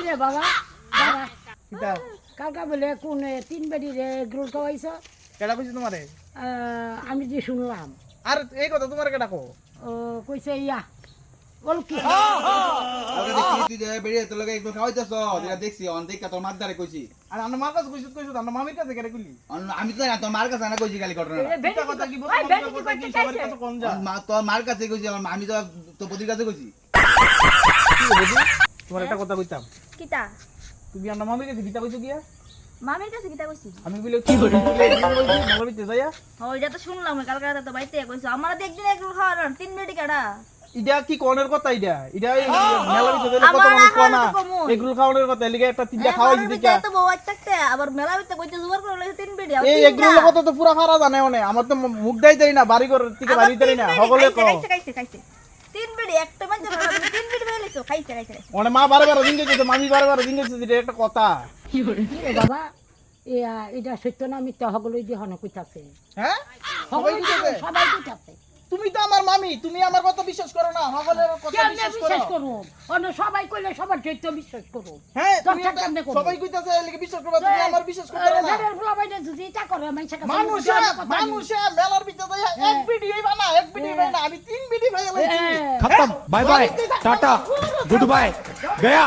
রে বাবা বাবা কিতা কালকা বলে কোন তিন বেডি রে গ্রুল খাওয়াইছ কেডা কইছি তোমারে আমি যে শুনলাম আর এই কথা তোমারে কেডা কো কইছে ইয়া বল কি ওকে দেখি তুই যে বেরিয়ে তোর লগে একটু খাওয়াইতেছ যেটা দেখছি অন দেখ তোর মার দ্বারে কইছি আর আমার মার কাছে কইছিস আমার মামির কাছে কেডা কইলি আমি তো না তোর মার কাছে না কইছি খালি ঘটনা কিতা কথা কি বলছ সবার কাছে কোন যা মা তোর মার কাছে কইছি আমার আমি তো তোর বদির কাছে কইছি কি বুঝি তোমার একটা কথা কইতাম কিতা তুমি আমার মামির কাছে কিতা কইছো গিয়া মামির কাছে কিতা কইছি আমি বলি কি করি ভালো বিতে যাইয়া ওই যা তো শুনলাম কালকে রাতে তো বাইতে কইছো আমার একদিন একটু খাওয়ার 3 মিনিট কাটা ইডা কি কোনের কথা ইডা ইডা মেলা বিতে দিলে কত মানুষ কোনা এগুলো খাওয়ানোর কথা লিগে একটা তিনটা খাওয়াই দিতে তো বউ থাকতে আবার মেলা বিতে কইতে জোর করে লাগে 3 মিনিট এই এগুলো কথা তো পুরা খারা জানে ওনে আমার তো মুখ দাই দেই না বাড়ি ঘর থেকে বাড়ি দেই না সকলে কো খাইছে 3 মিনিট একটা মানে 3 মিনিট বেলেছো খাইছে ওনে মা বারে বারে দিন গেছে মামি বারে বারে দিন গেছে এটা একটা কথা বাবা এটা সত্য না মিথ্যা সকলেই যে হন কইতাছে হ্যাঁ সবাই সবাই কইতাছে তুমি তো আমার মামি তুমি আমার কথা বিশ্বাস করো না সকলের কথা কেমনে বিশ্বাস বিশ্বাস করো করব অন্য সবাই কইলে সবার সত্য বিশ্বাস করব হ্যাঁ তুমি দরকার কেমনে করবো? সবাই কইতাছে এলিকে বিশ্বাস করবা তুমি আমার বিশ্বাস করতে না ঘরের ফুলা বাইরে যদি এটা করে মানুষের কাছে মানুষে মেলার ভিতরে যাইয়া এক বিডি হইবা না এক বিডি হইবা না আমি 3 বিডি ভাই লাইছি হ্যাঁ। खत्म बाय बाय टाटा गुड बाय गया